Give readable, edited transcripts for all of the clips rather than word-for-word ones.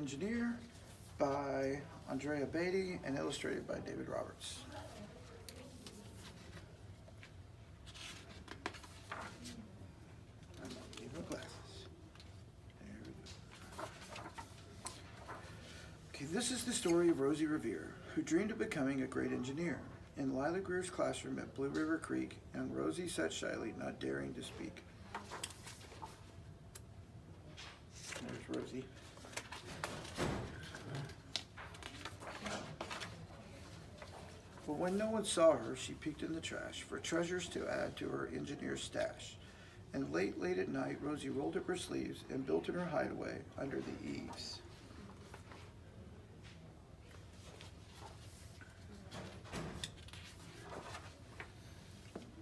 Engineer by Andrea Beatty and illustrated by David Roberts. I need my glasses. There we go. Okay, this is the story of Rosie Revere, who dreamed of becoming a great engineer. In Lila Greer's classroom at Blue River Creek, young Rosie sat shyly, not daring to speak. There's Rosie. But when no one saw her, she peeked in the trash for treasures to add to her engineer's stash. And late at night, Rosie rolled up her sleeves and built in her hideaway under the eaves.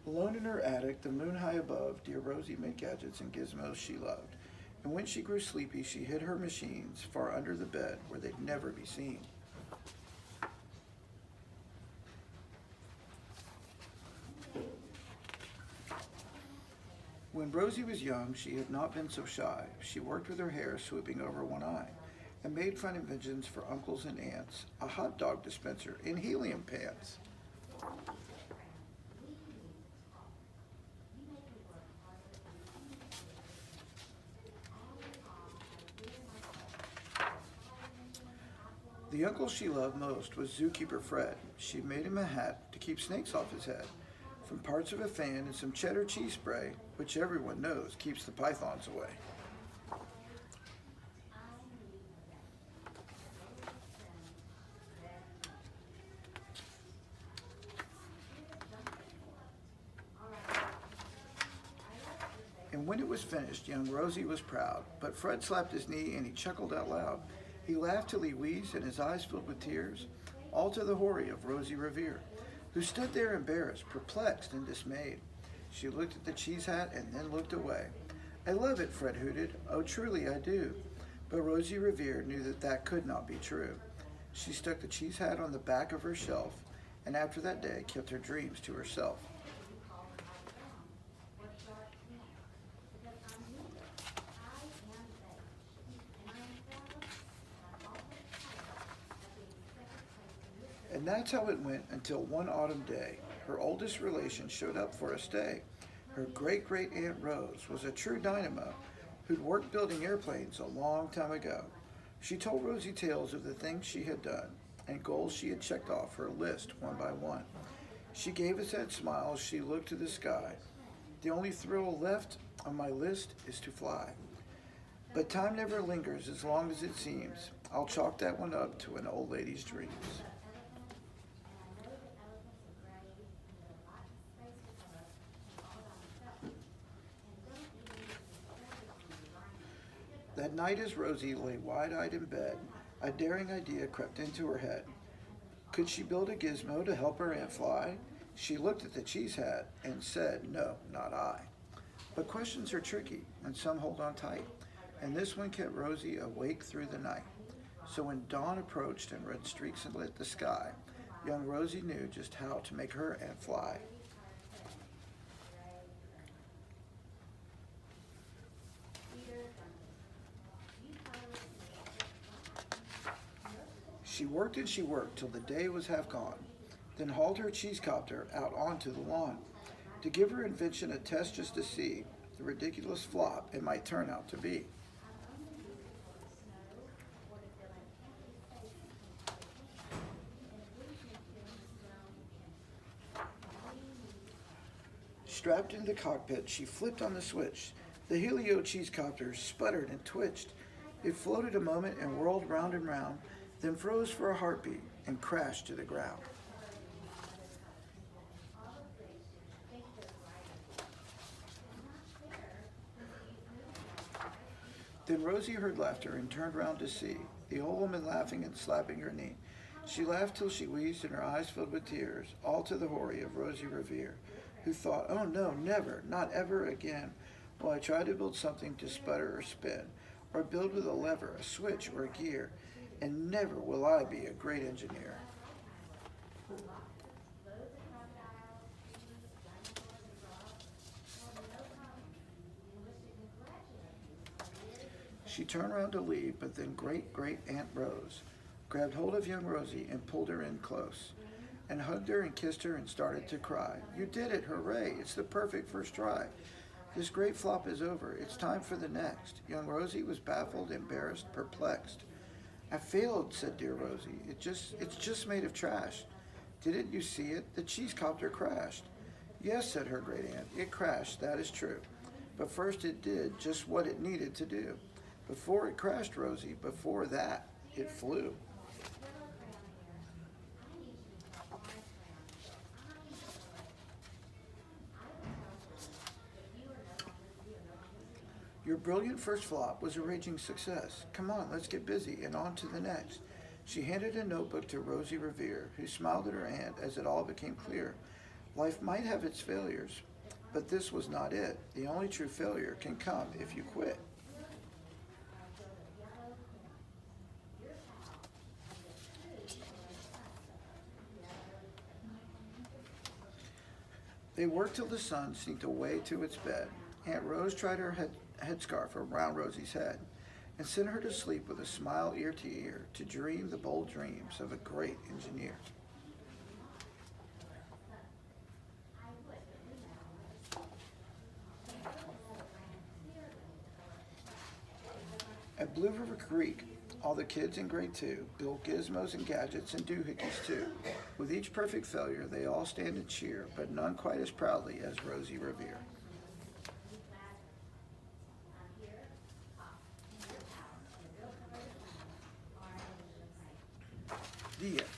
Alone in her attic, the moon high above, dear Rosie made gadgets and gizmos she loved. And when she grew sleepy, she hid her machines far under the bed where they'd never be seen. When Rosie was young, she had not been so shy. She worked with her hair swooping over one eye and made fun inventions for uncles and aunts, a hot dog dispenser in helium pants. The uncle she loved most was zookeeper Fred. She made him a hat to keep snakes off his head, from parts of a fan and some cheddar cheese spray, which everyone knows keeps the pythons away. And when it was finished, young Rosie was proud, but Fred slapped his knee and he chuckled out loud. He laughed till he wheezed and his eyes filled with tears, all to the hoary of Rosie Revere, who stood there embarrassed, perplexed, and dismayed. She looked at the cheese hat and then looked away. "I love it," Fred hooted. "Oh, truly I do." But Rosie Revere knew that that could not be true. She stuck the cheese hat on the back of her shelf, and after that day kept her dreams to herself. And that's how it went until one autumn day, her oldest relation showed up for a stay. Her great-great-aunt Rose was a true dynamo who'd worked building airplanes a long time ago. She told Rosie tales of the things she had done and goals she had checked off her list one by one. She gave a sad smile as she looked to the sky. "The only thrill left on my list is to fly. But time never lingers as long as it seems. I'll chalk that one up to an old lady's dreams." That night as Rosie lay wide-eyed in bed, a daring idea crept into her head. Could she build a gizmo to help her aunt fly? She looked at the cheese hat and said, "No, not I." But questions are tricky, and some hold on tight, and this one kept Rosie awake through the night. So when dawn approached and red streaks lit the sky, young Rosie knew just how to make her aunt fly. She worked and she worked till the day was half gone, then hauled her cheesecopter out onto the lawn to give her invention a test just to see the ridiculous flop it might turn out to be. Strapped into the cockpit, she flipped on the switch. The Helio cheesecopter sputtered and twitched. It floated a moment and whirled round and round, then froze for a heartbeat and crashed to the ground. Then Rosie heard laughter and turned round to see the old woman laughing and slapping her knee. She laughed till she wheezed and her eyes filled with tears, all to the hoary of Rosie Revere, who thought, "Oh no, never, not ever again will I try to build something to sputter or spin, or build with a lever, a switch, or a gear, and never will I be a great engineer." She turned round to leave, but then great Aunt Rose grabbed hold of young Rosie and pulled her in close, and hugged her and kissed her and started to cry. You did it, hooray, it's the perfect first try. This great flop is over, it's time for the next. Young Rosie was baffled, embarrassed, perplexed. I failed, said dear Rosie. It's just made of trash. Didn't you see it? The cheese copter crashed. Yes, said her great aunt, it crashed, that is true. But first it did just what it needed to do. Before it crashed, Rosie, before that, it flew. Your brilliant first flop was a raging success. Come on, let's get busy and on to the next. She handed a notebook to Rosie Revere, who smiled at her aunt as it all became clear. Life might have its failures, but this was not it. The only true failure can come if you quit. They worked till the sun sneaked away to its bed. Aunt Rose tied her headscarf around Rosie's head and sent her to sleep with a smile ear to ear to dream the bold dreams of a great engineer. At Blue River Creek, all the kids in grade 2 built gizmos and gadgets and doohickeys too. With each perfect failure, they all stand and cheer, but none quite as proudly as Rosie Revere. The end.